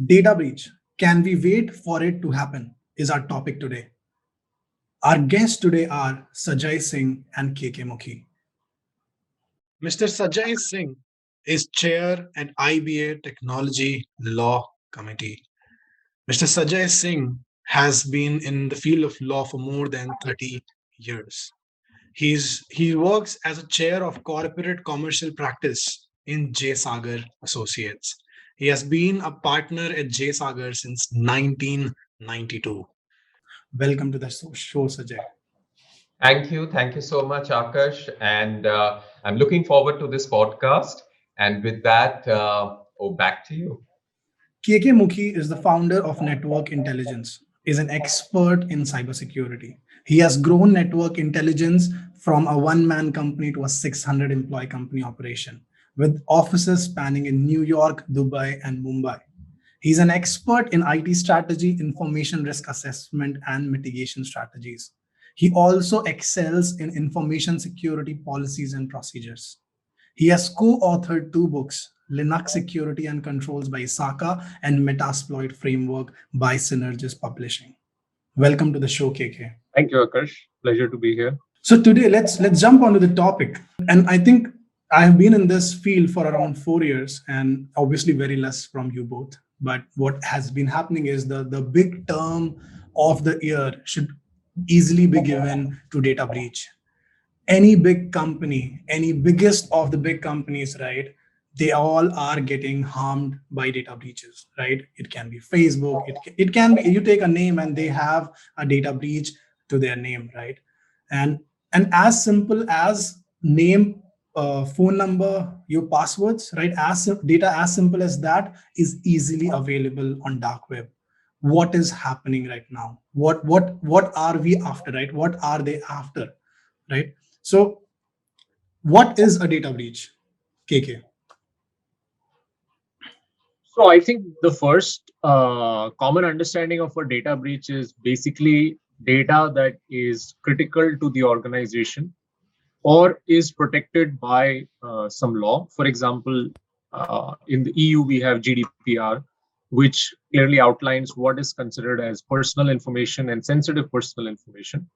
Data breach. Can we wait for it to happen? Is our topic today. Our guests today are Sajai Singh and KK Mookhey. Mr. Sajai Singh is chair at IBA Technology Law Committee. Mr. Sajai Singh has been in the field of law for more than 30 years. He works as a chair of corporate commercial practice in J. Sagar Associates. He has been a partner at J. Sagar since 1992. Welcome to the show, Sajai. Thank you. Thank you so much, Akarsh. And I'm looking forward to this podcast. And with that, back to you. KK Mookhey is the founder of Network Intelligence, is an expert in cybersecurity. He has grown Network Intelligence from a one-man company to a 600-employee company operation, with offices spanning in New York, Dubai, and Mumbai. He's an expert in IT strategy, information risk assessment, and mitigation strategies. He also excels in information security policies and procedures. He has co-authored two books, Linux Security and Controls by ISACA and Metasploit Framework by Syngress Publishing. Welcome to the show, KK. Thank you, Akarsh. Pleasure to be here. So today, let's jump onto the topic. And I think I have been in this field for around 4 years, and obviously very less from you both. But what has been happening is the big term of the year should easily be given to data breach. Any big company, any biggest of the big companies, right? They all are getting harmed by data breaches, right? It can be Facebook. It can be, you take a name and they have a data breach to their name, right? And as simple as name, phone number, your passwords, right? Data as simple as that is easily available on dark web. What is happening right now? What are we after, right? What are they after, right? So what is a data breach, KK? So I think the first common understanding of a data breach is basically data that is critical to the organization or is protected by some law. For example, in the EU, we have GDPR, which clearly outlines what is considered as personal information and sensitive personal information.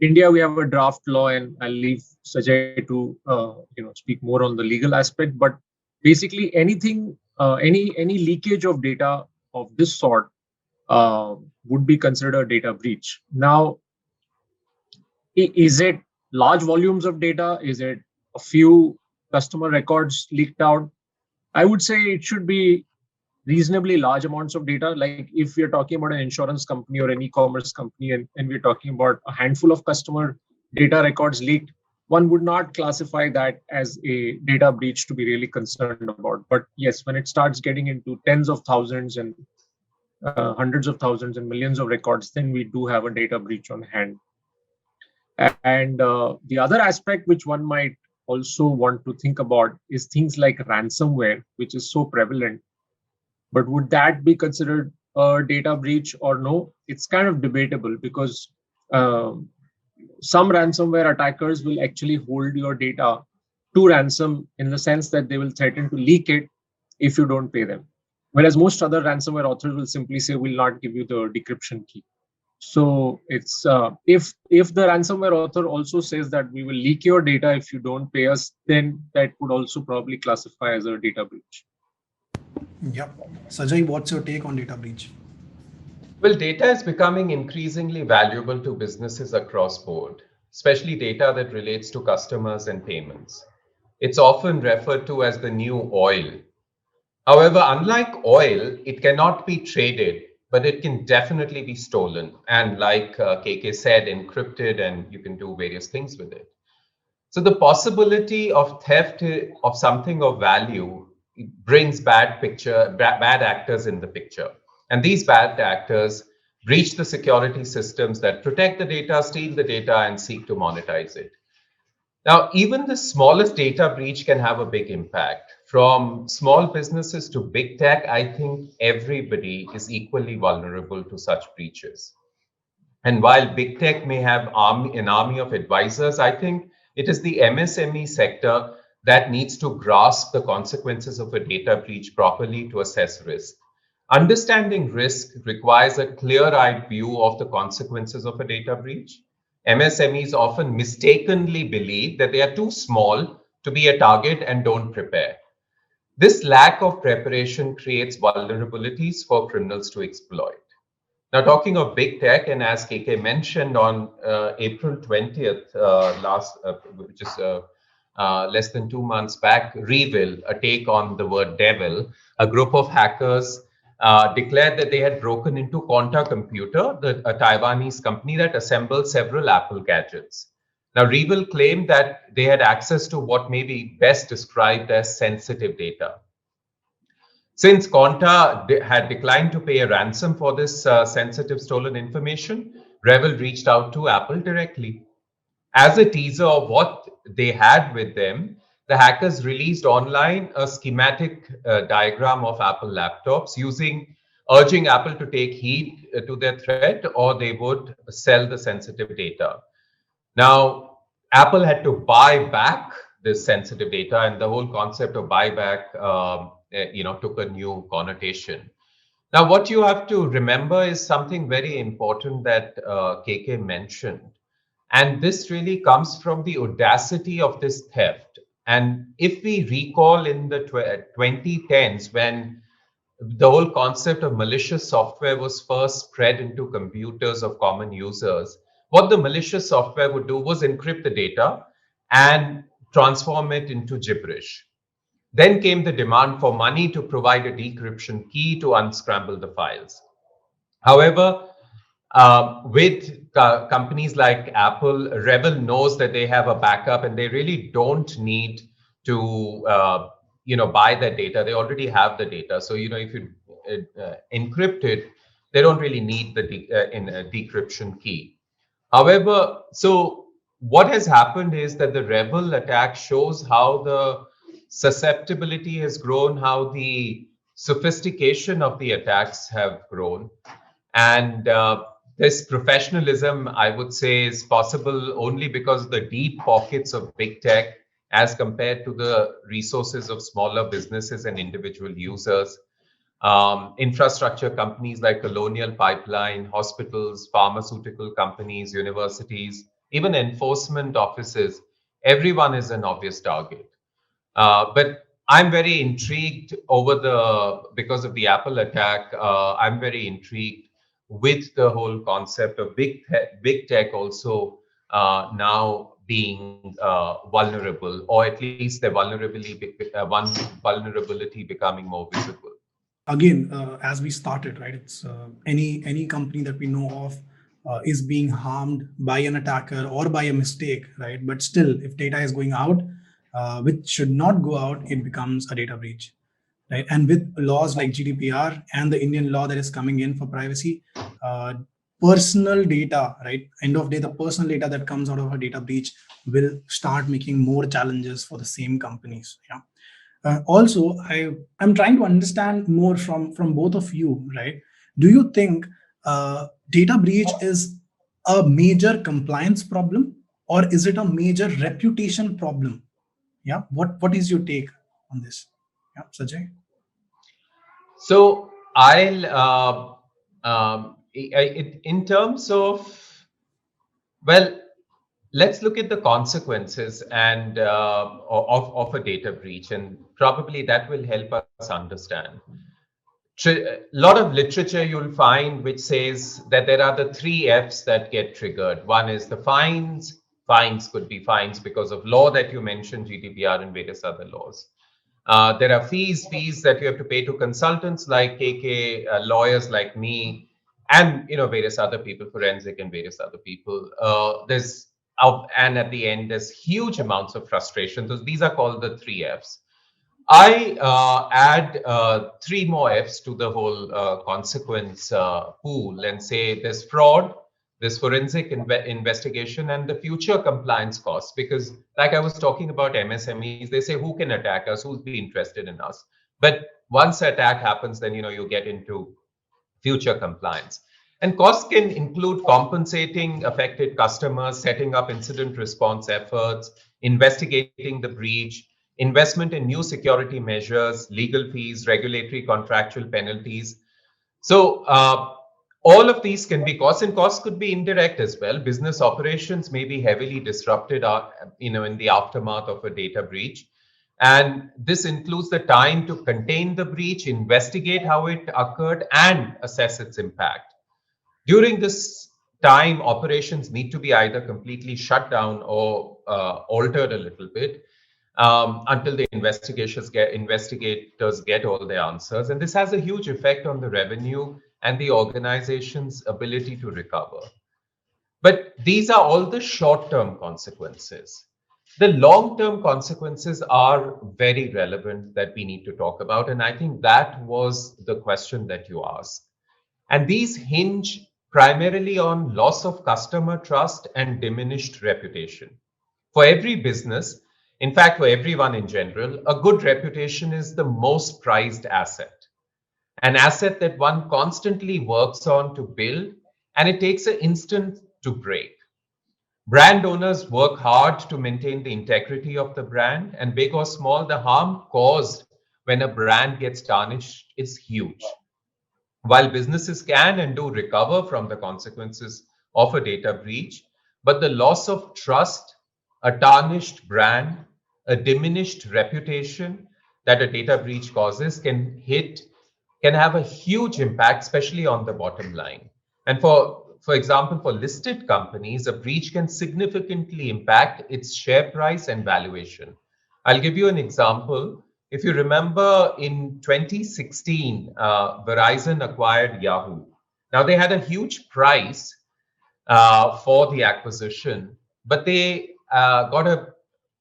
India, we have a draft law, and I'll leave Sajai to speak more on the legal aspect. But basically, anything, any leakage of data of this sort would be considered a data breach. Now, is it large volumes of data? Is it a few customer records leaked out? I would say it should be reasonably large amounts of data. Like if we're talking about an insurance company or an e-commerce company and we're talking about a handful of customer data records leaked, one would not classify that as a data breach to be really concerned about. But yes, when it starts getting into tens of thousands and hundreds of thousands and millions of records, then we do have a data breach on hand. And the other aspect which one might also want to think about is things like ransomware, which is so prevalent. But would that be considered a data breach or no? It's kind of debatable because some ransomware attackers will actually hold your data to ransom in the sense that they will threaten to leak it if you don't pay them. Whereas most other ransomware authors will simply say, we'll not give you the decryption key. So it's if the ransomware author also says that we will leak your data if you don't pay us, then that would also probably classify as a data breach. Yep. Sajai, what's your take on data breach? Well, data is becoming increasingly valuable to businesses across board, especially data that relates to customers and payments. It's often referred to as the new oil. However, unlike oil, it cannot be traded, but it can definitely be stolen. And like KK said, encrypted, and you can do various things with it. So the possibility of theft of something of value brings bad actors in the picture. And these bad actors breach the security systems that protect the data, steal the data, and seek to monetize it. Now, even the smallest data breach can have a big impact. From small businesses to big tech, I think everybody is equally vulnerable to such breaches. And while big tech may have an army of advisors, I think it is the MSME sector that needs to grasp the consequences of a data breach properly to assess risk. Understanding risk requires a clear-eyed view of the consequences of a data breach. MSMEs often mistakenly believe that they are too small to be a target and don't prepare. This lack of preparation creates vulnerabilities for criminals to exploit. Now, talking of big tech, and as KK mentioned on April 20th, which is less than 2 months back, Revil, a take on the word devil, a group of hackers declared that they had broken into Quanta Computer, a Taiwanese company that assembles several Apple gadgets. Now, Revil claimed that they had access to what may be best described as sensitive data. Since Quanta had declined to pay a ransom for this sensitive stolen information, Revil reached out to Apple directly. As a teaser of what they had with them, the hackers released online a schematic diagram of Apple laptops urging Apple to take heed to their threat or they would sell the sensitive data. Now, Apple had to buy back this sensitive data, and the whole concept of buyback, took a new connotation. Now, what you have to remember is something very important that KK mentioned. And this really comes from the audacity of this theft. And if we recall in the 2010s, when the whole concept of malicious software was first spread into computers of common users, what the malicious software would do was encrypt the data and transform it into gibberish. Then came the demand for money to provide a decryption key to unscramble the files. However, with companies like Apple, Revil knows that they have a backup and they really don't need to buy that data. They already have the data. So, if you encrypt it, they don't really need the decryption key. However, so what has happened is that the Revil attack shows how the susceptibility has grown, how the sophistication of the attacks have grown. And this professionalism, I would say, is possible only because of the deep pockets of big tech as compared to the resources of smaller businesses and individual users. Infrastructure companies like Colonial Pipeline, hospitals, pharmaceutical companies, universities, even enforcement offices, everyone is an obvious target. But I'm very intrigued because of the Apple attack. I'm very intrigued with the whole concept of big tech also now being vulnerable, or at least the vulnerability becoming more visible. Again, as we started, right? It's any company that we know of is being harmed by an attacker or by a mistake, right? But still, if data is going out, which should not go out, it becomes a data breach, right? And with laws like GDPR and the Indian law that is coming in for privacy, personal data, right? End of day, the personal data that comes out of a data breach will start making more challenges for the same companies. Yeah. Also, I'm trying to understand more from both of you, right? Do you think data breach is a major compliance problem, or is it a major reputation problem? Yeah, what is your take on this? Yeah, Sajai. So in terms of, well, let's look at the consequences and of a data breach, and probably that will help us understand. A lot of literature you'll find which says that there are the 3 F's that get triggered. One is the fines. Fines could be fines because of law that you mentioned, GDPR and various other laws. There are fees that you have to pay to consultants like KK, lawyers like me, and various other people, forensic and various other people. And at the end, there's huge amounts of frustration. So these are called the 3 F's. I add 3 more F's to the whole consequence pool and say there's fraud, there's forensic investigation, and the future compliance costs. Because like I was talking about MSMEs, they say who can attack us, who's be interested in us. But once the attack happens, then you get into future compliance. And costs can include compensating affected customers, setting up incident response efforts, investigating the breach, investment in new security measures, legal fees, regulatory contractual penalties. So all of these can be costs, and costs could be indirect as well. Business operations may be heavily disrupted, in the aftermath of a data breach. And this includes the time to contain the breach, investigate how it occurred, and assess its impact. During this time, operations need to be either completely shut down or altered a little bit until the investigators get all the answers. And this has a huge effect on the revenue and the organization's ability to recover. But these are all the short-term consequences. The long-term consequences are very relevant that we need to talk about. And I think that was the question that you asked. And these hinge primarily on loss of customer trust and diminished reputation. For every business, in fact, for everyone in general, a good reputation is the most prized asset, an asset that one constantly works on to build, and it takes an instant to break. Brand owners work hard to maintain the integrity of the brand, and big or small, the harm caused when a brand gets tarnished is huge. While businesses can and do recover from the consequences of a data breach, but the loss of trust, a tarnished brand, a diminished reputation that a data breach causes can have a huge impact, especially on the bottom line. And for example, for listed companies, a breach can significantly impact its share price and valuation. I'll give you an example. If you remember, in 2016, Verizon acquired Yahoo. Now, they had a huge price for the acquisition, but they got a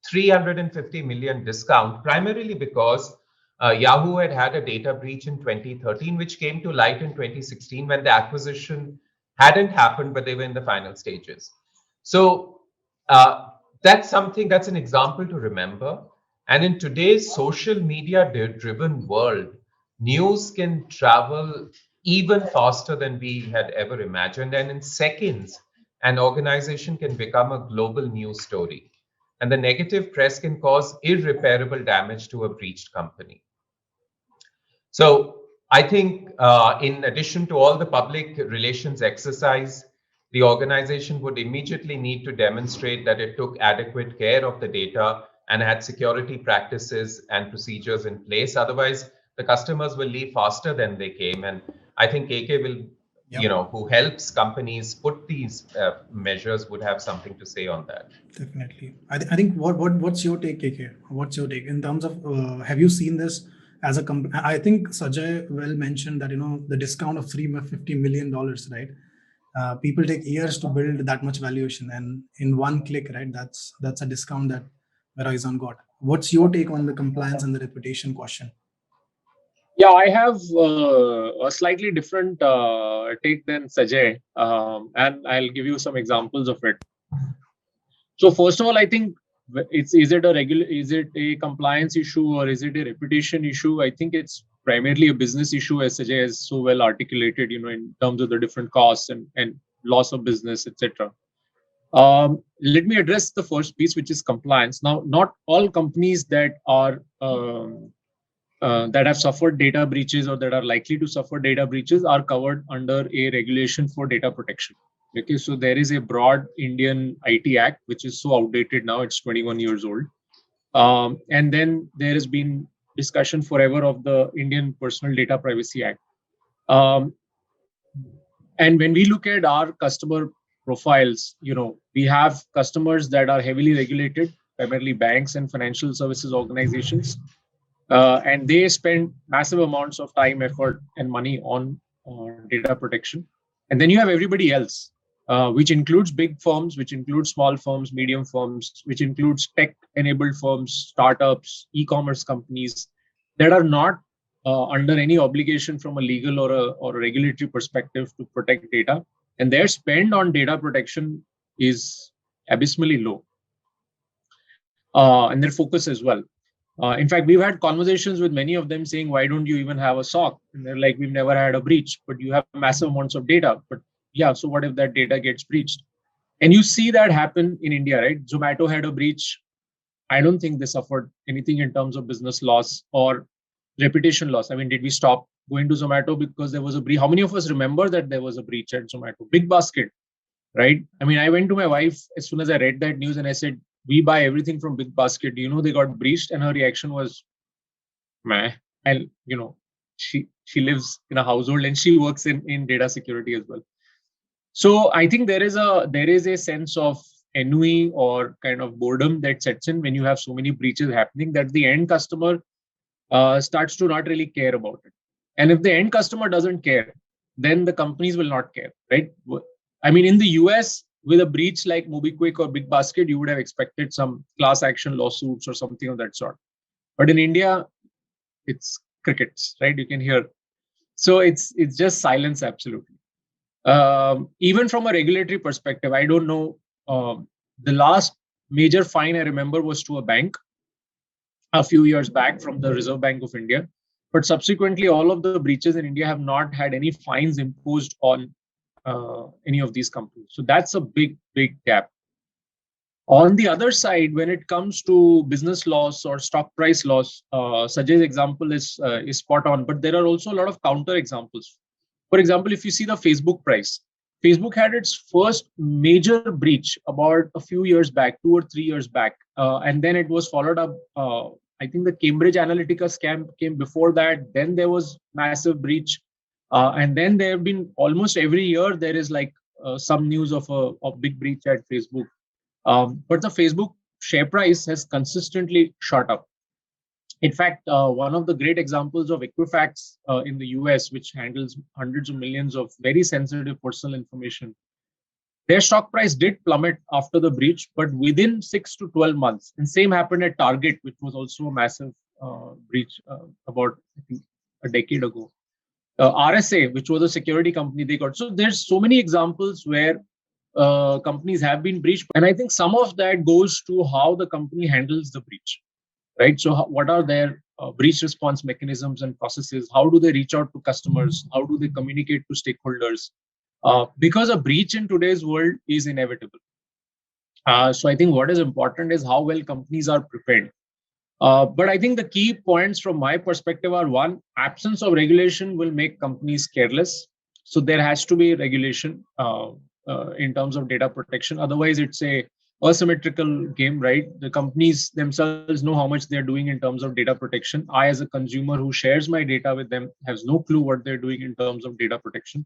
350 million discount, primarily because Yahoo had a data breach in 2013, which came to light in 2016 when the acquisition hadn't happened, but they were in the final stages. So that's an example to remember. And in today's social media driven world, news can travel even faster than we had ever imagined. And in seconds, an organization can become a global news story. And the negative press can cause irreparable damage to a breached company. So I think in addition to all the public relations exercise, the organization would immediately need to demonstrate that it took adequate care of the data and had security practices and procedures in place. Otherwise, the customers will leave faster than they came. And I think KK will, who helps companies put these measures, would have something to say on that. Definitely. I think what's your take, KK? What's your take in terms of have you seen this as a company? I think Sajai well mentioned that the discount of $350 million, right? People take years to build that much valuation, and in one click, right? That's a discount that Verizon got. What's your take on the compliance and the reputation question? Yeah, I have a slightly different take than Sajai, and I'll give you some examples of it. So first of all, I think is it a compliance issue or is it a reputation issue? I think it's primarily a business issue, as Sajai has so well articulated, in terms of the different costs and loss of business, etc. Let me address the first piece, which is compliance. Now, not all companies that are that have suffered data breaches or that are likely to suffer data breaches are covered under a regulation for data protection. Okay, so there is a broad Indian IT Act, which is so outdated now, it's 21 years old. And then there has been discussion forever of the Indian Personal Data Privacy Act. And when we look at our customer profiles, we have customers that are heavily regulated, primarily banks and financial services organizations. And they spend massive amounts of time, effort, and money on data protection. And then you have everybody else, which includes big firms, which includes small firms, medium firms, which includes tech-enabled firms, startups, e-commerce companies that are not under any obligation from a legal or a regulatory perspective to protect data. And their spend on data protection is abysmally low. And their focus as well. In fact, we've had conversations with many of them saying, why don't you even have a SOC? And they're like, we've never had a breach, but you have massive amounts of data. But yeah, so what if that data gets breached? And you see that happen in India, right? Zomato had a breach. I don't think they suffered anything in terms of business loss or reputation loss. I mean, did we stop going to Zomato because there was a breach. How many of us remember that there was a breach at Zomato? Big Basket, right? I mean, I went to my wife as soon as I read that news and I said, we buy everything from Big Basket. Do you know they got breached? And her reaction was, meh. And, she lives in a household and she works in data security as well. So I think there is a sense of ennui or kind of boredom that sets in when you have so many breaches happening that the end customer starts to not really care about it. And if the end customer doesn't care, then the companies will not care, right? I mean, in the US, with a breach like MobiKwik or Big Basket, you would have expected some class action lawsuits or something of that sort. But in India, it's crickets, right? You can hear. So it's just silence, absolutely. Even from a regulatory perspective, I don't know. The last major fine I remember was to a bank a few years back from the Reserve Bank of India. But subsequently, all of the breaches in India have not had any fines imposed on any of these companies. So that's a big, big gap. On the other side, when it comes to business loss or stock price loss, Sajai's example is spot on. But there are also a lot of counter examples. For example, if you see the Facebook price, Facebook had its first major breach about a few years back, 2 or 3 years back. And then it was followed up. I think the Cambridge Analytica scam came before that. Then there was massive breach. And then there have been almost every year, there is like some news of a big breach at Facebook. But the Facebook share price has consistently shot up. In fact, one of the great examples of Equifax in the US, which handles hundreds of millions of very sensitive personal information, their stock price did plummet after the breach, but within 6 to 12 months. And same happened at Target, which was also a massive breach about, I think, a decade ago. RSA, which was a security company, they got. So there's so many examples where companies have been breached. And I think some of that goes to how the company handles the breach, right? So what are their breach response mechanisms and processes? How do they reach out to customers? How do they communicate to stakeholders? Because a breach in today's world is inevitable. So I think what is important is how well companies are prepared. But I think the key points from my perspective are: one, absence of regulation will make companies careless. So there has to be regulation in terms of data protection. Otherwise, it's a asymmetrical game, right? The companies themselves know how much they're doing in terms of data protection. I, as a consumer who shares my data with them, has no clue what they're doing in terms of data protection.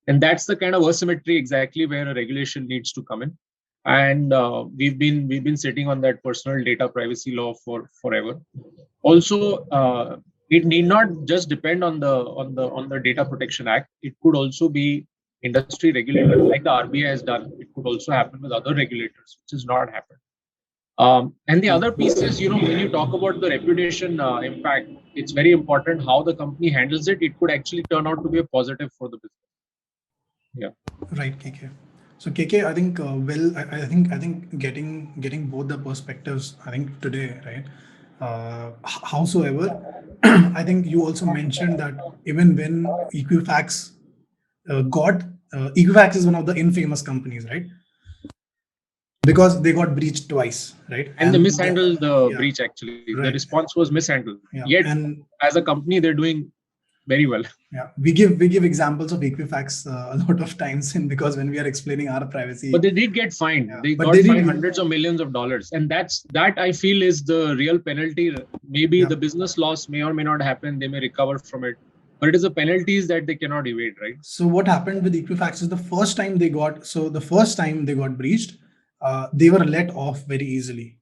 And that's the kind of asymmetry exactly where a regulation needs to come in. And we've been sitting on that personal data privacy law for forever. Also, it need not just depend on the Data Protection Act. It could also be industry regulators, like the RBI has done. It could also happen with other regulators, which has not happened. And the other piece is, when you talk about the reputation impact, it's very important how the company handles it. It could actually turn out to be a positive for the business. Yeah. Right, KK. So KK, I think I think getting both the perspectives, I think today, right? Howsoever, I think you also mentioned that even when Equifax Equifax is one of the infamous companies, right? Because they got breached twice, right? And they mishandled the yeah, breach, actually. right. The response was mishandled. Yeah. Yet, and as a company, they're doing very well. Yeah, we give examples of Equifax a lot of times, and because when we are explaining our privacy, but they did get fined. Yeah, they but got they fined did- hundreds of millions of dollars, and that I feel is the real penalty. Maybe Yeah. the business loss may or may not happen. They may recover from it, but it is the penalties that they cannot evade, right? So what happened with Equifax is the first time they got breached, they were let off very easily,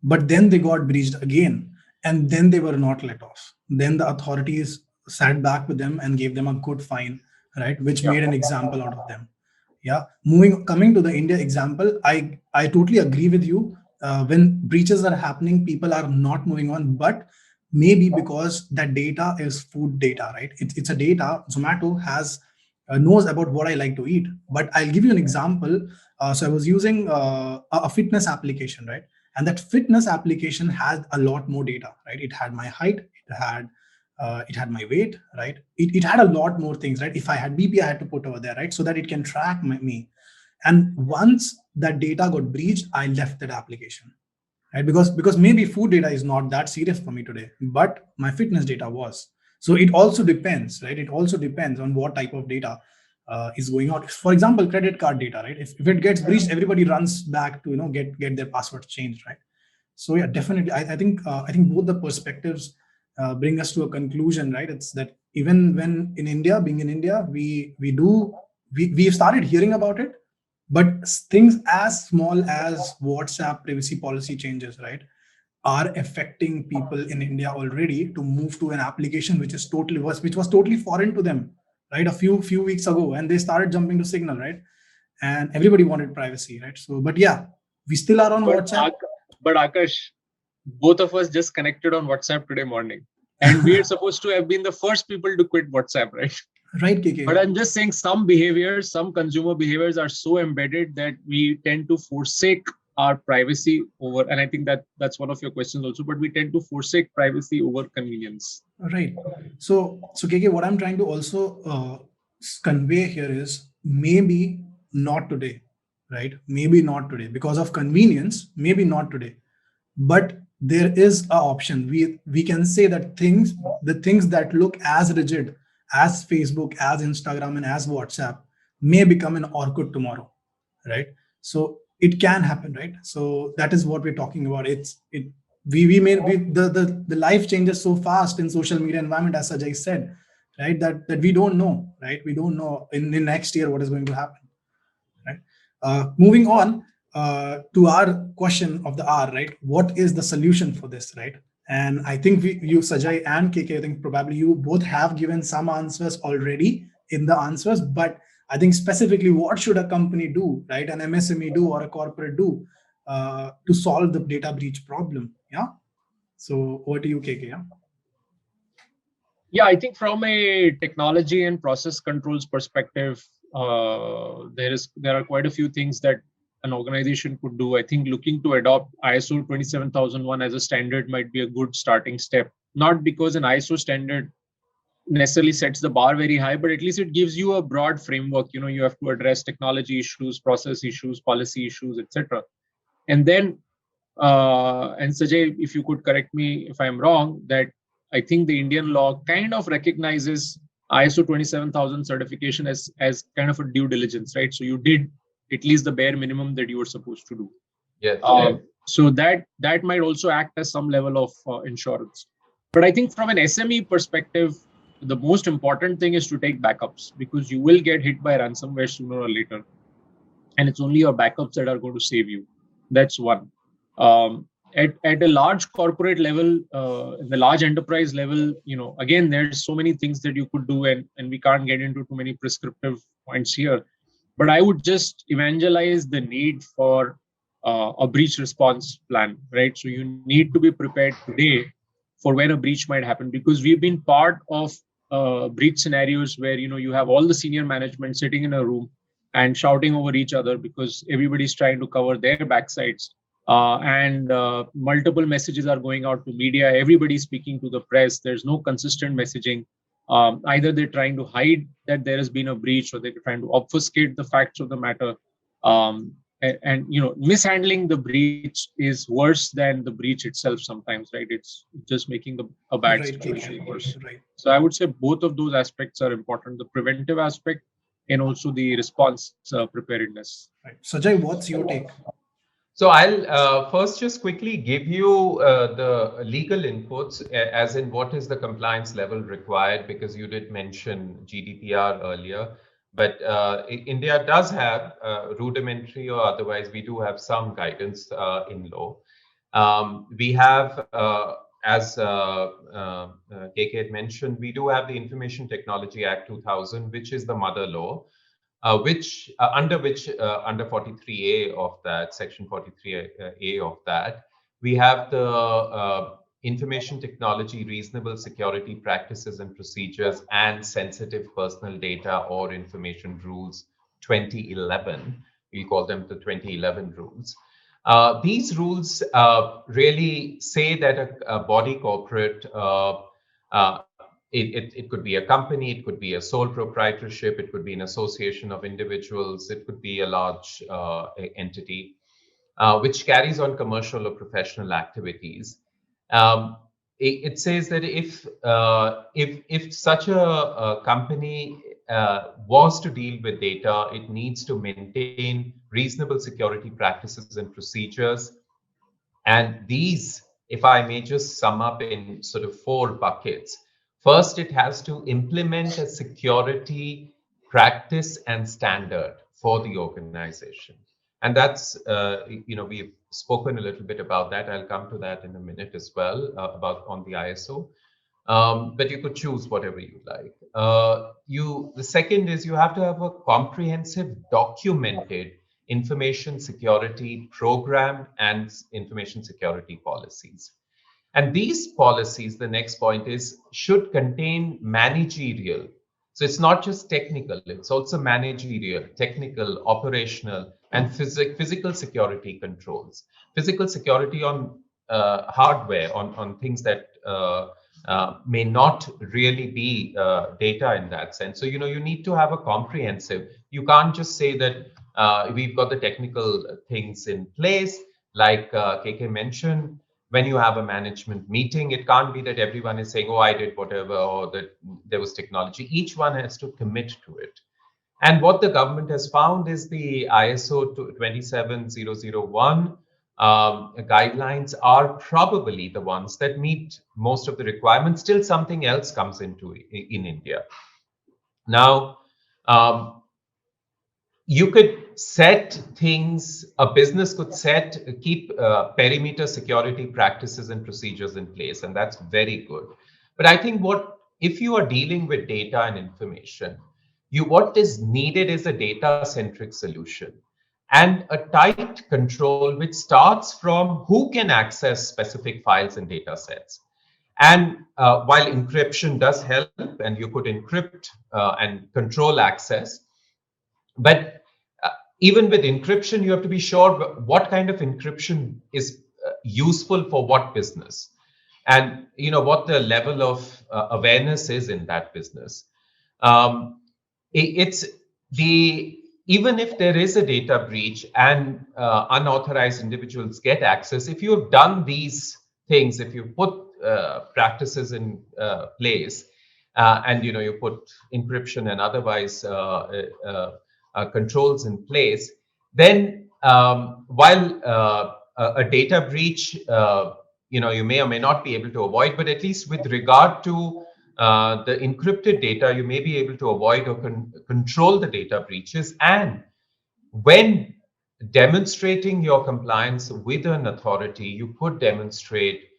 but then they got breached again, and then they were not let off. Then the authorities sat back with them and gave them a good fine, right, which Yeah. made an example out of them. Yeah, coming to the India example, I totally agree with you. When breaches are happening, people are not moving on, but maybe because that data is food data, right? It's a data. Zomato has knows about what I like to eat. But I'll give you an example. So I was using a fitness application, right? And that fitness application had a lot more data, right? It had my height, it had my weight, right? It had a lot more things, right? If I had BP, I had to put over there, right? So that it can track me. And once that data got breached, I left that application, right? Because maybe food data is not that serious for me today, but my fitness data was. So it also depends, right? It also depends on what type of data is going out. For example, credit card data, right? If it gets breached, everybody runs back to get their passwords changed, right? So yeah, definitely, I think both the perspectives bring us to a conclusion, right? It's that even when in India, being in India, we've started hearing about it, but things as small as WhatsApp privacy policy changes, right, are affecting people in India already to move to an application which was totally foreign to them, right? A few weeks ago, and they started jumping to Signal, right? And everybody wanted privacy, right? So, but yeah, we still are on But WhatsApp. but Akash, both of us just connected on WhatsApp today morning, and we are supposed to have been the first people to quit WhatsApp, right? Right, But KK? I'm just saying some behaviors, some consumer behaviors are so embedded that we tend to forsake our privacy over, and I think that's one of your questions also, but we tend to forsake privacy over convenience. Right. So KK, what I'm trying to also convey here is maybe not today, right? Maybe not today because of convenience. Maybe not today, but there is a option. We can say that the things that look as rigid as Facebook, as Instagram, and as WhatsApp may become an Orkut tomorrow, right? So it can happen, right? So that is what we're talking about. It we may we the life changes so fast in social media environment, as Sajai said, right? That we don't know, right? We don't know in next year what is going to happen, right? Moving on to our question of the hour, right? What is the solution for this, right? And I think you, Sajai and KK, I think probably you both have given some answers already in the answers, but I think specifically what should a company do, right? An MSME do or a corporate do to solve the data breach problem? Yeah. So over to you, KK. Yeah. Yeah, I think from a technology and process controls perspective, there are quite a few things that an organization could do. I think looking to adopt ISO 27001 as a standard might be a good starting step. Not because an ISO standard necessarily sets the bar very high, but at least it gives you a broad framework. You have to address technology issues, process issues, policy issues, etc. And then, and Sajay, if you could correct me if I'm wrong, that I think the Indian law kind of recognizes ISO 27000 certification as kind of a due diligence, right? So you did at least the bare minimum that you were supposed to do. Yes. So that might also act as some level of insurance. But I think from an SME perspective, the most important thing is to take backups, because you will get hit by ransomware sooner or later, and it's only your backups that are going to save you. That's one. At a large corporate level, the large enterprise level, again, there's so many things that you could do, and we can't get into too many prescriptive points here. But I would just evangelize the need for a breach response plan, right? So you need to be prepared today for when a breach might happen, because we've been part of breach scenarios where you have all the senior management sitting in a room and shouting over each other because everybody's trying to cover their backsides. And multiple messages are going out to media. Everybody's speaking to the press. There's no consistent messaging. Either they're trying to hide that there has been a breach, or they're trying to obfuscate the facts of the matter. And mishandling the breach is worse than the breach itself sometimes, right? It's just making a bad Right, situation KK. worse. Right. So I would say both of those aspects are important: the preventive aspect and also the response preparedness. Right. Sajai, what's your take? So I'll first just quickly give you the legal inputs, as in what is the compliance level required, because you did mention GDPR earlier. But India does have rudimentary, or otherwise we do have some guidance in law. We have, as KK had mentioned, we do have the Information Technology Act 2000, which is the mother law. Under 43A of that, section 43A of that, we have the Information Technology Reasonable Security Practices and Procedures and Sensitive Personal Data or Information Rules 2011. We call them the 2011 rules. These rules really say that a body corporate, it could be a company, it could be a sole proprietorship, it could be an association of individuals, it could be a large entity, which carries on commercial or professional activities. it says that if such a company was to deal with data, it needs to maintain reasonable security practices and procedures. And these, if I may just sum up in sort of 4 buckets. First, it has to implement a security practice and standard for the organization. And that's, we've spoken a little bit about that. I'll come to that in a minute as well, about on the ISO. But you could choose whatever you like. The second is you have to have a comprehensive, documented information security program and information security policies. And these policies, the next point is, should contain managerial. So it's not just technical, it's also managerial, technical, operational, and physical security controls. Physical security on hardware, on things that may not really be data in that sense. So, you need to have a comprehensive, you can't just say that we've got the technical things in place, like KK mentioned. When you have a management meeting, it can't be that everyone is saying, oh, I did whatever, or that there was technology. Each one has to commit to it. And what the government has found is the ISO 27001 guidelines are probably the ones that meet most of the requirements. Still, something else comes into in India. Now, you could set things, a business could keep perimeter security practices and procedures in place, and that's very good. But I think if you are dealing with data and information, what is needed is a data-centric solution and a tight control which starts from who can access specific files and data sets. And while encryption does help, and you could encrypt and control access, but even with encryption, you have to be sure what kind of encryption is useful for what business, and what the level of awareness is in that business. Even if there is a data breach and unauthorized individuals get access, if you've done these things, if you put practices in place, and you put encryption and otherwise controls in place, then while a data breach, you may or may not be able to avoid, but at least with regard to the encrypted data, you may be able to avoid or control the data breaches. And when demonstrating your compliance with an authority, you could demonstrate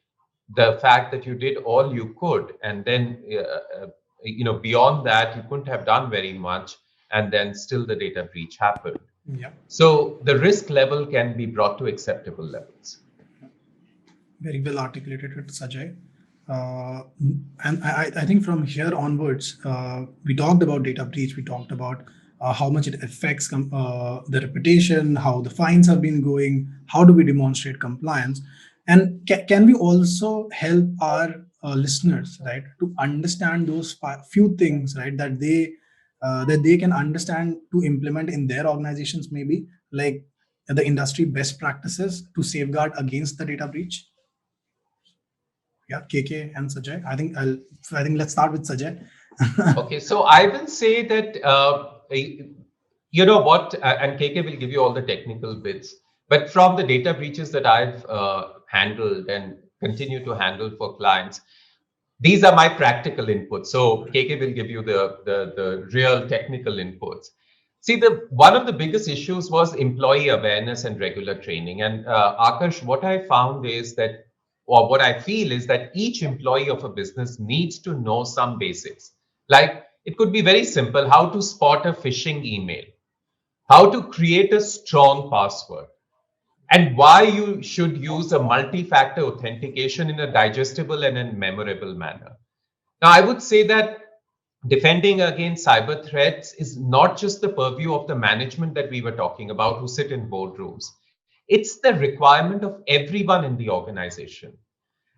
the fact that you did all you could, and then beyond that, you couldn't have done very much, and then still the data breach happened. Yeah. So the risk level can be brought to acceptable levels. Very well articulated, Sajai. And I think from here onwards, we talked about data breach, we talked about how much it affects the reputation, how the fines have been going, how do we demonstrate compliance, and can we also help our listeners, right, to understand those few things, right, that they can understand to implement in their organizations, maybe like the industry best practices to safeguard against the data breach? Yeah, KK and Sajai. I think let's start with Sajai. Okay, so I will say that you know what, and KK will give you all the technical bits. But from the data breaches that I've handled and continue to handle for clients, these are my practical inputs. So KK will give you the real technical inputs. See, one of the biggest issues was employee awareness and regular training. And Akarsh, what I found is that, or what I feel is that each employee of a business needs to know some basics. Like, it could be very simple: how to spot a phishing email, how to create a strong password, and why you should use a multi-factor authentication in a digestible and a memorable manner. Now, I would say that defending against cyber threats is not just the purview of the management that we were talking about who sit in boardrooms. It's the requirement of everyone in the organization.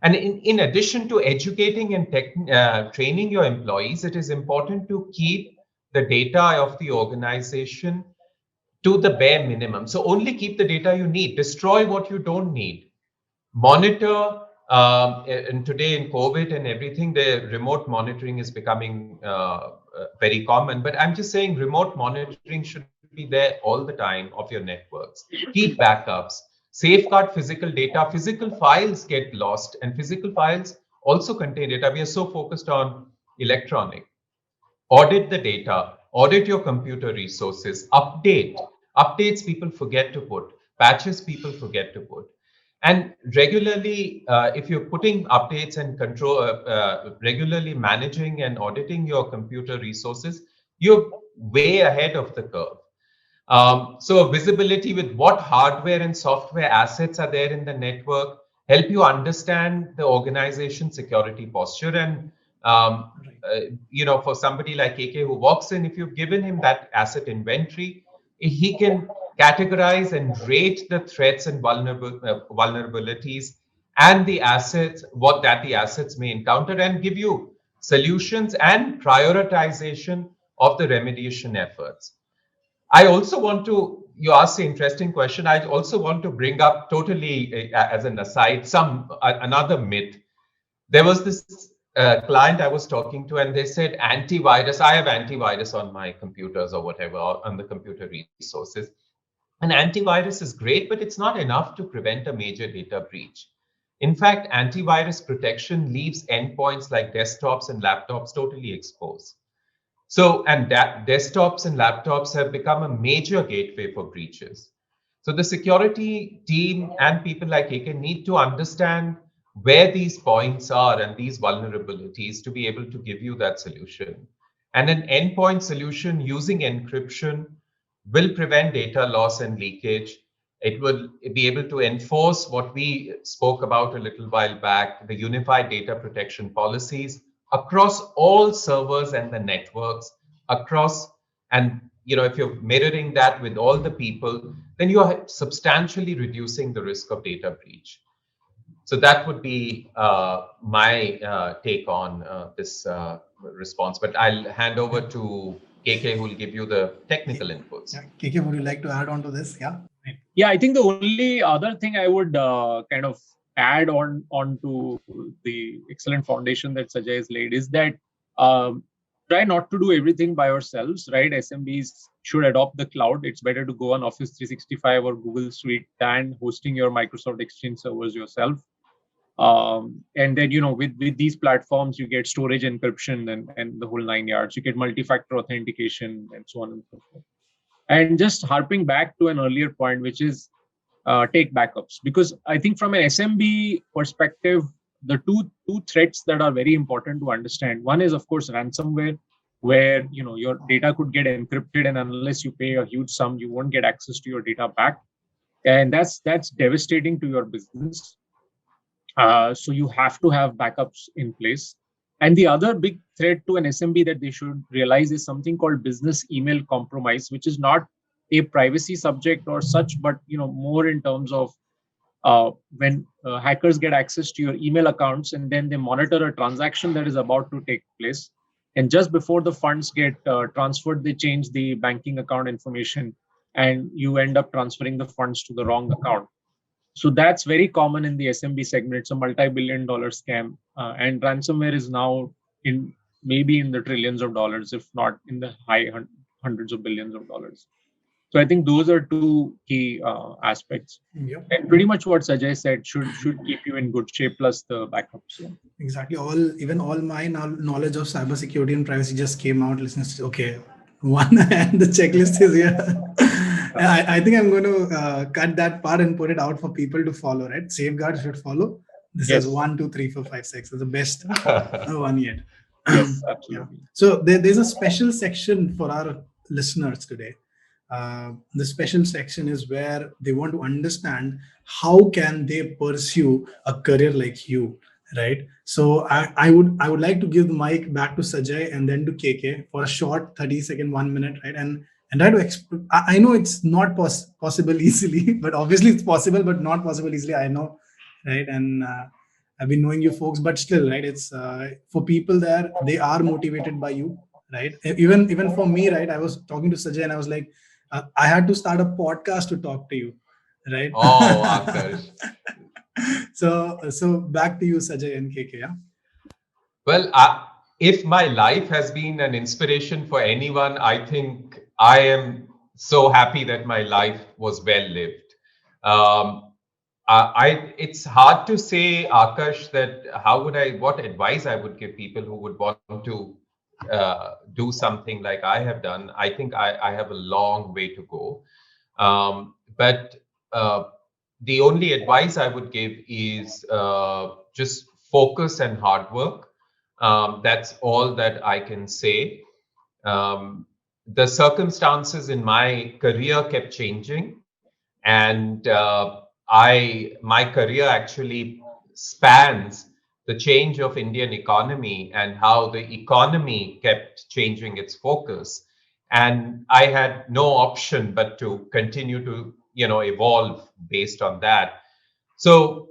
And in addition to educating and training your employees, it is important to keep the data of the organization to the bare minimum. So only keep the data you need, destroy what you don't need, monitor And today in COVID and everything, the remote monitoring is becoming very common. But I'm just saying remote monitoring should be there all the time of your networks. Keep backups, safeguard physical data. Physical files get lost, and physical files also contain data. We are so focused on electronic. Audit the data, audit your computer resources, updates people forget to put, patches people forget to put. And regularly, if you're putting updates and control, regularly managing and auditing your computer resources, you're way ahead of the curve. So visibility with what hardware and software assets are there in the network help you understand the organization security posture. And for somebody like KK who walks in, if you've given him that asset inventory, he can categorize and rate the threats and vulnerabilities and the assets, the assets may encounter, and give you solutions and prioritization of the remediation efforts. I also want to, you asked an interesting question. I also want to bring up totally as an aside, another myth. There was this client I was talking to, and they said antivirus. I have antivirus on my computers or whatever, or on the computer resources. And antivirus is great, but it's not enough to prevent a major data breach. In fact, antivirus protection leaves endpoints like desktops and laptops totally exposed. So, and that desktops and laptops have become a major gateway for breaches. So the security team and people like AK need to understand where these points are and these vulnerabilities to be able to give you that solution. And an endpoint solution using encryption will prevent data loss and leakage. It will be able to enforce what we spoke about a little while back, the unified data protection policies across all servers and the networks across. And if you're mirroring that with all the people, then you are substantially reducing the risk of data breach. So that would be my take on this response. But I'll hand over to KK, who will give you the technical inputs. Yeah. KK, would you like to add on to this? Yeah. Yeah, I think the only other thing I would kind of add on to the excellent foundation that Sajai has laid is that try not to do everything by yourselves, right? SMBs should adopt the cloud. It's better to go on Office 365 or Google Suite than hosting your Microsoft Exchange servers yourself. And then, with these platforms, you get storage encryption and the whole 9 yards. You get multi-factor authentication and so on and so forth. And just harping back to an earlier point, which is take backups, because I think from an SMB perspective, the two threats that are very important to understand. One is, of course, ransomware, where your data could get encrypted, and unless you pay a huge sum, you won't get access to your data back, and that's devastating to your business. So you have to have backups in place. And the other big threat to an SMB that they should realize is something called business email compromise, which is not a privacy subject or such, but more in terms of when hackers get access to your email accounts and then they monitor a transaction that is about to take place. And just before the funds get transferred, they change the banking account information and you end up transferring the funds to the wrong account. So that's very common in the SMB segment. It's a multi-billion-dollar scam, and ransomware is now maybe in the trillions of dollars, if not in the high hundreds of billions of dollars. So I think those are two key aspects. Yep. And pretty much what Sajai said should keep you in good shape, plus the backups. Yeah. Exactly. Even all my knowledge of cybersecurity and privacy just came out. Listeners, okay, one and the checklist is here. I think I'm going to cut that part and put it out for people to follow, right? Safeguards should follow. This is 1, 2, 3, 4, 5, 6. It's the best one yet. Yes, absolutely. Yeah. So there's a special section for our listeners today. The special section is where they want to understand how can they pursue a career like you, right? So I would like to give the mic back to Sajai and then to KK for a short 30-second, 1 minute, right? And try to I know it's not possible easily, but obviously it's possible, but not possible easily. I know, right? And I've been knowing you folks, but still, right? It's for people there, they are motivated by you, right? Even for me, right? I was talking to Sajai and I was like, I had to start a podcast to talk to you, right? Oh, Akarsh. So back to you, Sajai and KK. Yeah. Well, if my life has been an inspiration for anyone, I think I am so happy that my life was well lived. Um, it's hard to say, Akash, that what advice I would give people who would want to do something like I have done. I think I have a long way to go. But the only advice I would give is just focus and hard work. That's all that I can say. Um, the circumstances in my career kept changing, and my career actually spans the change of Indian economy and how the economy kept changing its focus. And I had no option but to continue to, evolve based on that. So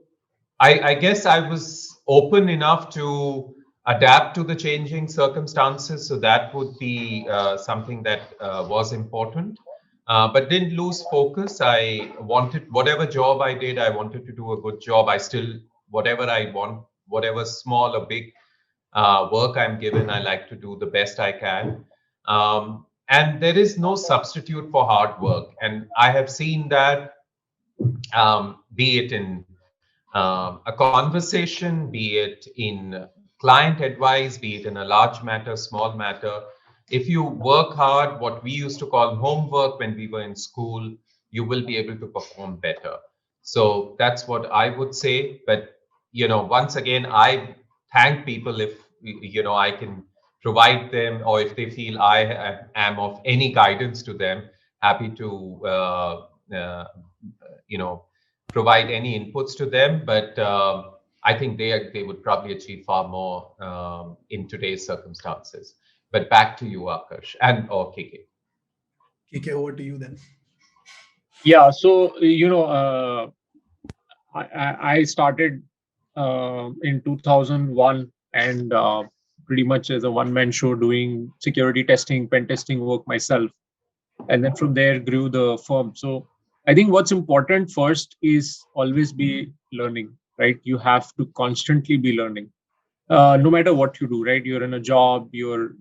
I guess I was open enough to adapt to the changing circumstances. So that would be something that was important. But didn't lose focus. I wanted, whatever job I did, I wanted to do a good job. I still, whatever I want, whatever small or big work I'm given, I like to do the best I can. And there is no substitute for hard work. And I have seen that, be it in a conversation, be it in client advice, be it in a large matter, small matter. If you work hard, what we used to call homework when we were in school, you will be able to perform better. So that's what I would say. But, once again, I thank people if, I can provide them, or if they feel I am of any guidance to them, happy to, you know, provide any inputs to them, but I think they would probably achieve far more in today's circumstances. But back to you, Akash, and or KK. KK, over to you then. Yeah. So, I started in 2001 and pretty much as a one-man show doing security testing, pen testing work myself. And then from there grew the firm. So I think what's important first is always be learning, right? You have to constantly be learning. No matter what you do, right? You're in a job, you're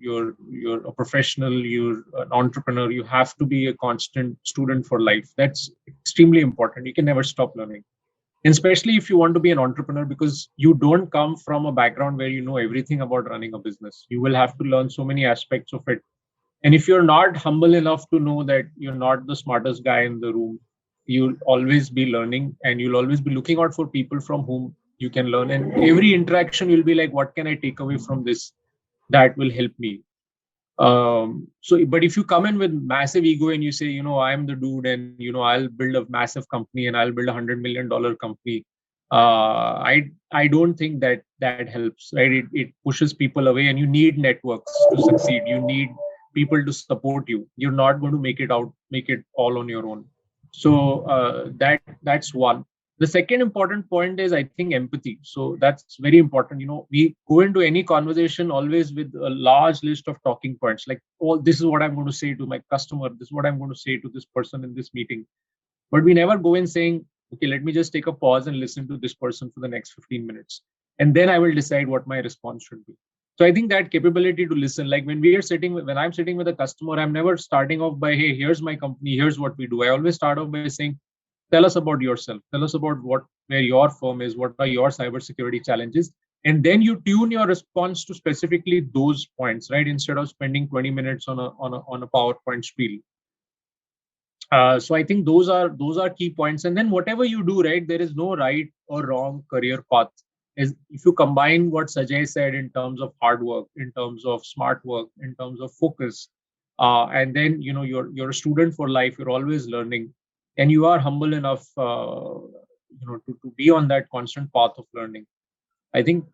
a professional, you're an entrepreneur. You have to be a constant student for life. That's extremely important. You can never stop learning, and especially if you want to be an entrepreneur, because you don't come from a background where you know everything about running a business. You will have to learn so many aspects of it, and if you're not humble enough to know that you're not the smartest guy in the room, you'll always be learning and you'll always be looking out for people from whom you can learn. And every interaction, you'll be like, what can I take away from this that will help me? But if you come in with massive ego and you say, I'm the dude and, I'll build a massive company and I'll build $100 million company, I don't think that helps, right? It pushes people away, and you need networks to succeed. You need people to support you. You're not going to make it all on your own. So that's one. The second important point is, I think, empathy. So that's very important. We go into any conversation always with a large list of talking points, like, oh, this is what I'm going to say to my customer, this is what I'm going to say to this person in this meeting. But we never go in saying, okay, let me just take a pause and listen to this person for the next 15 minutes, and then I will decide what my response should be. So I think that capability to listen, like when I'm sitting with a customer, I'm never starting off by, hey, here's my company, here's what we do. I always start off by saying, tell us about yourself, tell us about where your firm is, what are your cybersecurity challenges, and then you tune your response to specifically those points, right? Instead of spending 20 minutes on a PowerPoint spiel. So I think those are key points. And then whatever you do, right, there is no right or wrong career path. If you combine what Sajai said in terms of hard work, in terms of smart work, in terms of focus, and then you're a student for life, you're always learning, and you are humble enough to be on that constant path of learning, I think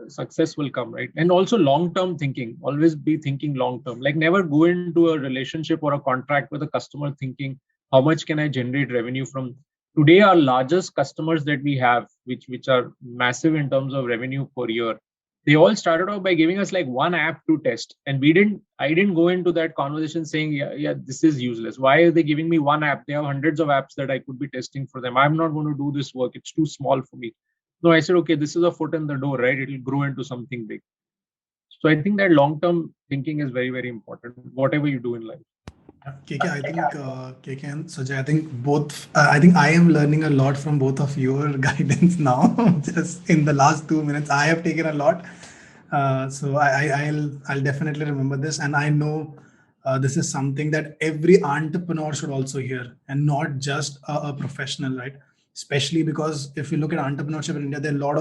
success will come, right? And also long-term thinking, always be thinking long-term, like never go into a relationship or a contract with a customer thinking, how much can I generate revenue from? Today, our largest customers that we have, which are massive in terms of revenue per year, they all started off by giving us like one app to test, and I didn't go into that conversation saying, yeah, this is useless. Why are they giving me one app? They have hundreds of apps that I could be testing for them. I'm not going to do this work. It's too small for me. No, I said, okay, this is a foot in the door, right? It'll grow into something big. So I think that long-term thinking is very, very important, whatever you do in life. KK, I think KK and Sajai, I think both. I think I am learning a lot from both of your guidance now. Just in the last 2 minutes, I have taken a lot. So I'll definitely remember this, and I know this is something that every entrepreneur should also hear, and not just a professional, right? Especially because if you look at entrepreneurship in India, there are a lot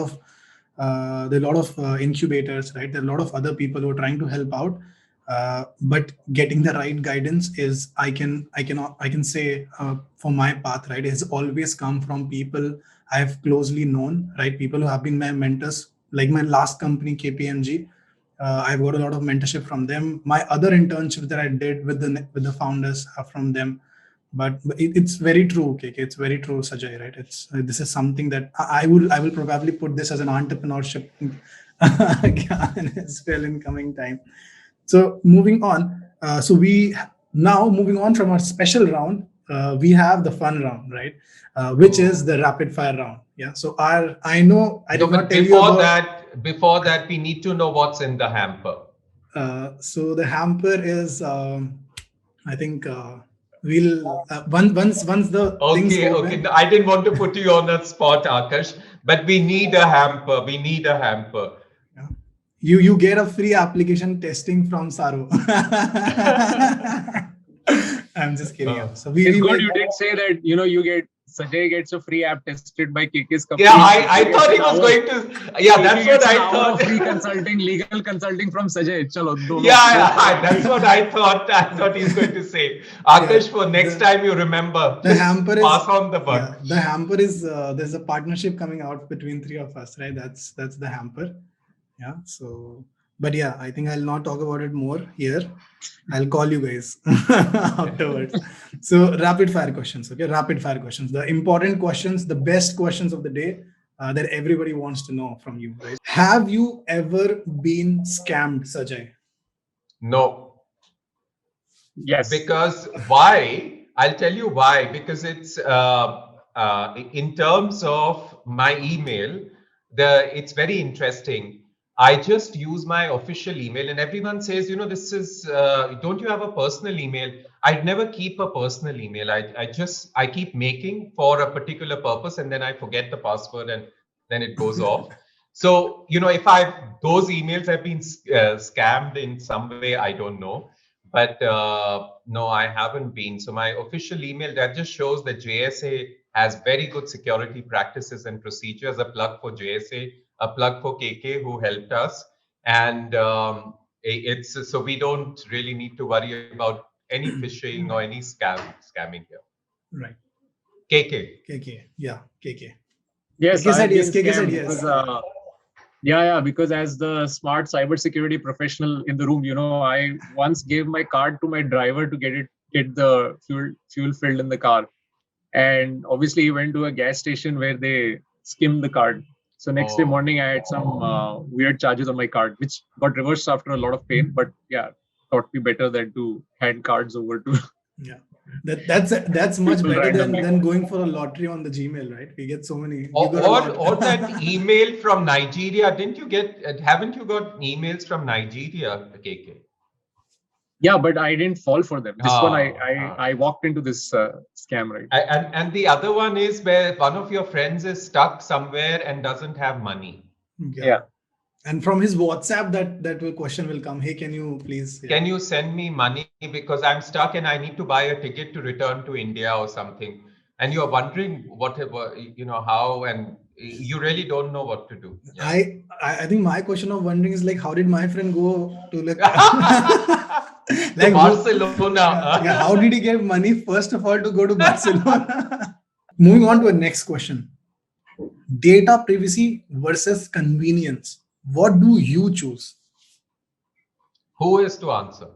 of incubators, right? There are a lot of other people who are trying to help out, but getting the right guidance is I can say for my path, right, has always come from people I have closely known, right? People who have been my mentors, like my last company KPMG. I've got a lot of mentorship from them. My other internships that I did with the founders are from them. But it's very true, KK. It's very true, Sajai. Right? It's this is something that I will probably put this as an entrepreneurship as well in coming time. So moving on. So we now moving on from our special round. We have the fun round, right? Which is the rapid fire round. Yeah. So our I know I No, did but not tell you about. before that, we need to know what's in the hamper. So the hamper is, I think, we'll once the things Okay, open. okay. No, I didn't want to put you on that spot, Akash, but we need a hamper. We need a hamper. Yeah. You get a free application testing from Saro. I'm just kidding. So It's we good will. you did say that, you get Sajai gets a free app tested by KK's company. Yeah, I thought he was going to. Yeah, that's what I thought. Free consulting, legal consulting from Sajai. Chalo, Yeah, that's what I thought. I thought he's going to say. Akash, for next time you remember, the hamper is pass on the buck. Yeah, the hamper is there's a partnership coming out between three of us, right? That's the hamper. Yeah. So, but yeah, I think I'll not talk about it more here. I'll call you guys afterwards. So, rapid fire questions. Okay, rapid fire questions. The important questions, the best questions of the day that everybody wants to know from you. Right? Have you ever been scammed, Sajai? No. Yes. Because why? I'll tell you why. Because it's in terms of my email, it's very interesting. I just use my official email, and everyone says, this is. Don't you have a personal email? I'd never keep a personal email. I keep making for a particular purpose, and then I forget the password, and then it goes off. So if those emails have been scammed in some way, I don't know. But no, I haven't been. So my official email, that just shows that JSA has very good security practices and procedures. A plug for JSA, a plug for KK who helped us, and it's so we don't really need to worry about any phishing or any scamming here. Right. KK. Yeah, KK. Yes, KK said yes. KK said yes. Because, because as the smart cybersecurity professional in the room, I once gave my card to my driver to get the fuel filled in the car, and obviously he went to a gas station where they skimmed the card. So next day morning, I had some weird charges on my card, which got reversed after a lot of pain. But yeah, thought me better than to hand cards over to. Yeah. That's much better than going for a lottery on the Gmail, right? We get so many. Or that email from Nigeria. Haven't you got emails from Nigeria, KK? Yeah, but I didn't fall for them. This one, I walked into this scam, right? And the other one is where one of your friends is stuck somewhere and doesn't have money. Yeah. And from his WhatsApp, that question will come. Hey, can you please? Yeah. Can you send me money because I'm stuck and I need to buy a ticket to return to India or something? And you're wondering how, and you really don't know what to do. Yeah. I think my question of wondering is like, how did my friend go to like Barcelona? How did he get money first of all to go to Barcelona? Moving on to a next question: data privacy versus convenience. What do you choose? Who is to answer?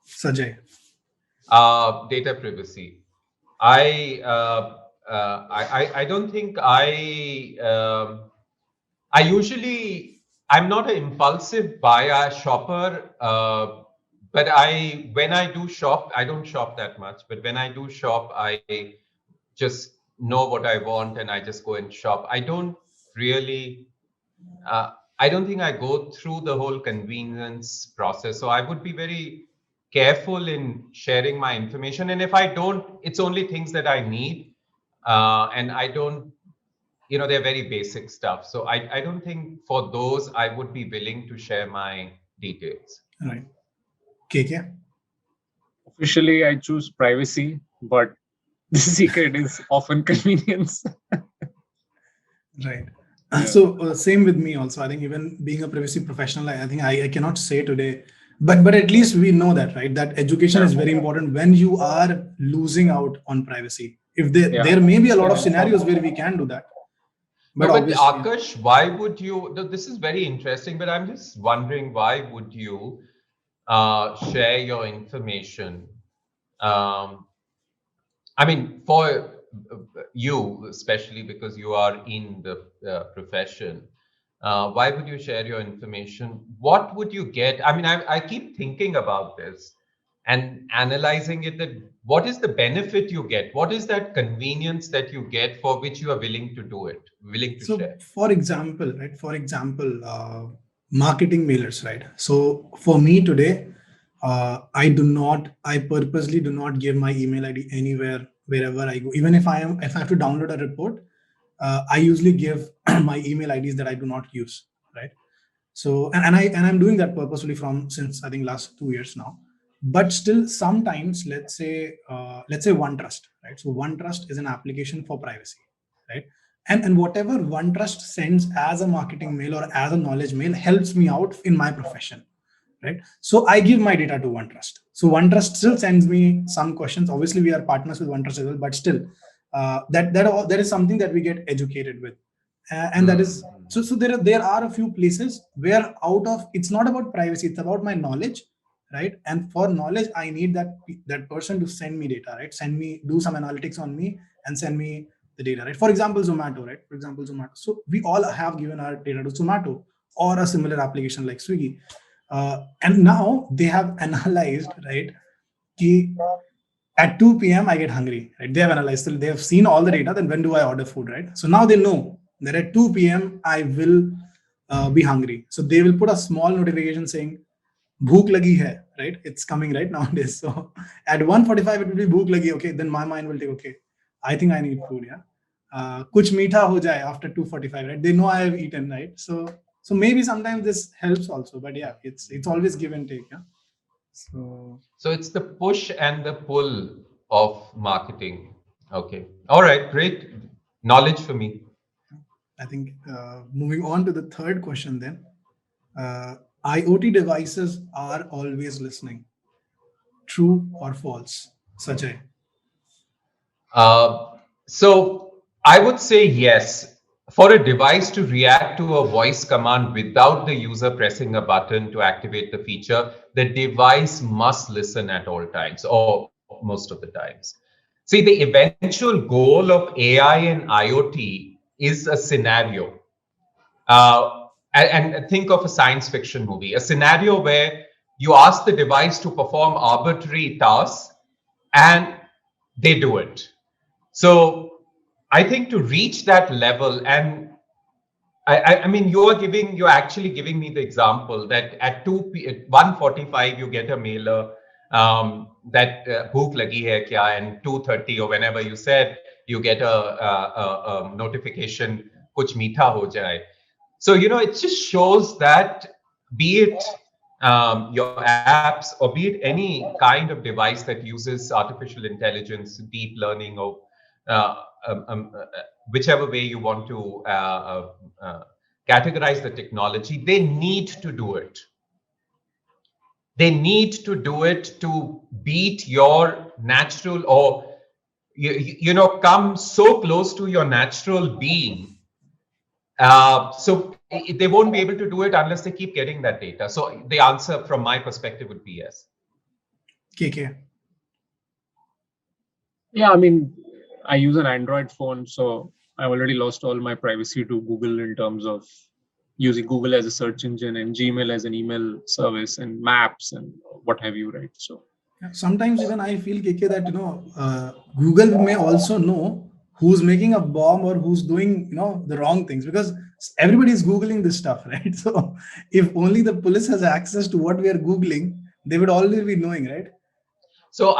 Sajai. Data privacy. I don't think I usually I'm not an impulsive buyer shopper, but when I do shop, I don't shop that much. But when I do shop, I just know what I want and I just go and shop. I don't really. I don't think I go through the whole convenience process. So I would be very careful in sharing my information. And if I don't, it's only things that I need. And I don't, they're very basic stuff. So I don't think for those, I would be willing to share my details. Right. KK? Officially, I choose privacy, but the secret is often convenience. Right. Yeah. So same with me also. I think even being a privacy professional, I think I cannot say today, but at least we know that, right? That education is very important when you are losing out on privacy. If there may be a lot of scenarios where we can do that. But Akarsh, why would you? This is very interesting, but I'm just wondering, why would you share your information? I mean, for you, especially because you are in the profession, why would you share your information? What would you get? I mean, I keep thinking about this and analyzing it, that what is the benefit you get? What is that convenience that you get for which you are willing to do it, willing to share? For example, marketing mailers, right? So for me today, I purposely do not give my email ID anywhere, wherever I go. Even if I have to download a report, I usually give my email IDs that I do not use, right? So I'm doing that purposefully since I think last 2 years now. But still, sometimes let's say OneTrust, right? So OneTrust is an application for privacy, right? And whatever OneTrust sends as a marketing mail or as a knowledge mail helps me out in my profession, right? So I give my data to OneTrust. So OneTrust still sends me some questions. Obviously, we are partners with OneTrust as well, but still, that is something that we get educated with, and that is so. So there are a few places where it's not about privacy; it's about my knowledge, right? And for knowledge, I need that person to send me data, right? Do some analytics on me and send me the data, right? For example, Zomato, right? So we all have given our data to Zomato or a similar application like Swiggy. And now they have analyzed, right? At 2 p.m. I get hungry, right? They have analyzed, so they have seen all the data. Then when do I order food, right? So now they know that at 2 p.m. I will be hungry. So they will put a small notification saying, "Bhook lagi hai," right? It's coming right nowadays. So at 1:45 it will be "Bhook lagi." Okay, then my mind will take, okay, I think I need food. Yeah, kuch meetha ho jaye after 2:45, right? They know I have eaten, right? So maybe sometimes this helps also, but yeah, it's always give and take. Yeah. So it's the push and the pull of marketing. Okay. All right. Great knowledge for me. I think moving on to the third question then. IoT devices are always listening. True or false? Sajai. So I would say yes. For a device to react to a voice command without the user pressing a button to activate the feature, the device must listen at all times, or most of the times. See, the eventual goal of AI and IoT is a scenario. And think of a science fiction movie, a scenario where you ask the device to perform arbitrary tasks and they do it. So I think to reach that level, and I mean, you're actually giving me the example that at 1:45 you get a mailer that bhook lagi hai kya, and 2:30 or whenever you said you get a notification kuch meetha ho jaye. So it just shows that, be it your apps or be it any kind of device that uses artificial intelligence, deep learning, or uh, whichever way you want to categorize the technology, they need to do it. They need to do it to beat your natural, or come so close to your natural being. So they won't be able to do it unless they keep getting that data. So the answer from my perspective would be yes. KK. Yeah, I mean, I use an Android phone, so I've already lost all my privacy to Google in terms of using Google as a search engine and Gmail as an email service and maps and what have you, right? So sometimes even I feel, KK, that Google may also know who's making a bomb or who's doing the wrong things, because everybody is googling this stuff, right? So if only the police has access to what we are googling, they would already be knowing, right? So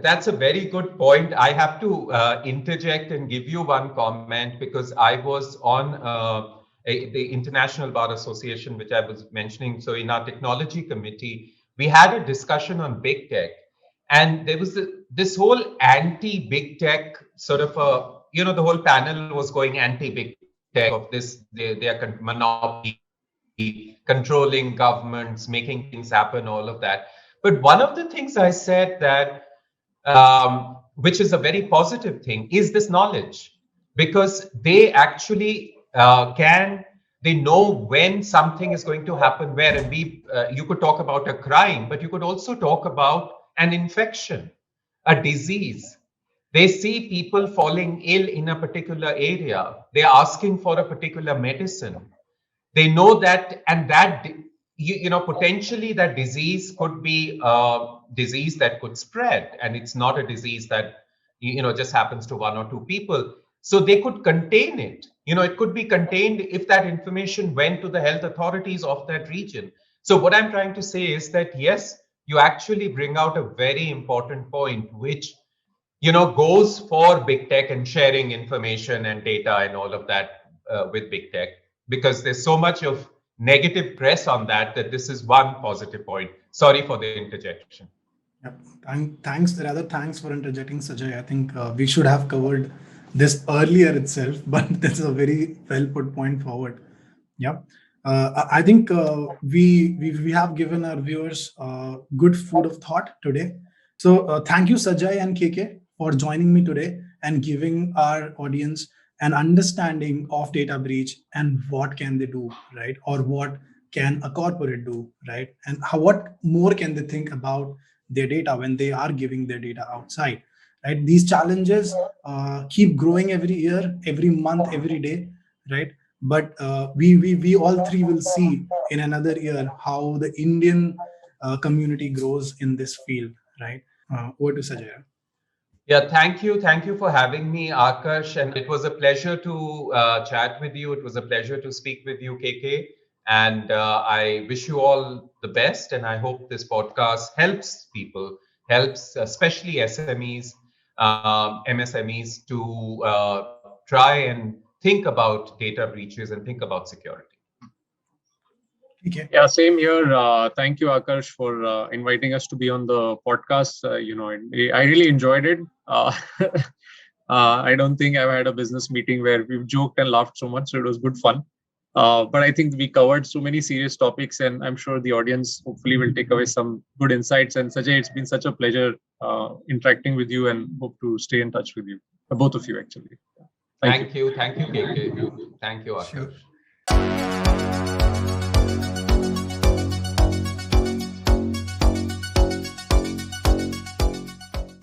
that's a very good point. I have to interject and give you one comment, because I was on the International Bar Association, which I was mentioning. So in our technology committee, we had a discussion on big tech, and there was this whole anti-big tech sort of the whole panel was going anti-big tech of this. They are monopoly, controlling governments, making things happen, all of that. But one of the things I said that, which is a very positive thing, is this knowledge, because they actually they know when something is going to happen where, and you could talk about a crime, but you could also talk about an infection, a disease. They see people falling ill in a particular area. They're asking for a particular medicine. They know that, and that potentially that disease could be a disease that could spread, and it's not a disease that just happens to one or two people. So they could contain it. It could be contained if that information went to the health authorities of that region. So what I'm trying to say is that, yes, you actually bring out a very important point, which goes for big tech and sharing information and data and all of that with big tech, because there's so much of negative press on that this is one positive point. Sorry for the interjection. Yep. Thanks for interjecting, Sajai. I think we should have covered this earlier itself, but that's a very well put point forward. Yep. I think we have given our viewers good food of thought today. So thank you, Sajai and KK, for joining me today and giving our audience an understanding of data breach and what can they do, right? Or what can a corporate do, right? And what more can they think about their data when they are giving their data outside, right? These challenges keep growing every year, every month, every day, right? But we all three will see in another year how the Indian community grows in this field, right? Over to Sajai. Yeah, thank you. Thank you for having me, Akarsh. And it was a pleasure to chat with you. It was a pleasure to speak with you, KK. And I wish you all the best. And I hope this podcast helps people, helps especially SMEs, MSMEs to try and think about data breaches and think about security. Okay. Yeah, same here. Thank you, Akarsh, for inviting us to be on the podcast. I really enjoyed it. I don't think I've had a business meeting where we've joked and laughed so much, so it was good fun. But I think we covered so many serious topics, and I'm sure the audience hopefully will take away some good insights. And Sajai, it's been such a pleasure interacting with you, and hope to stay in touch with you, both of you, actually. Thank you. Thank you, KK. Thank you, Akarsh. Sure.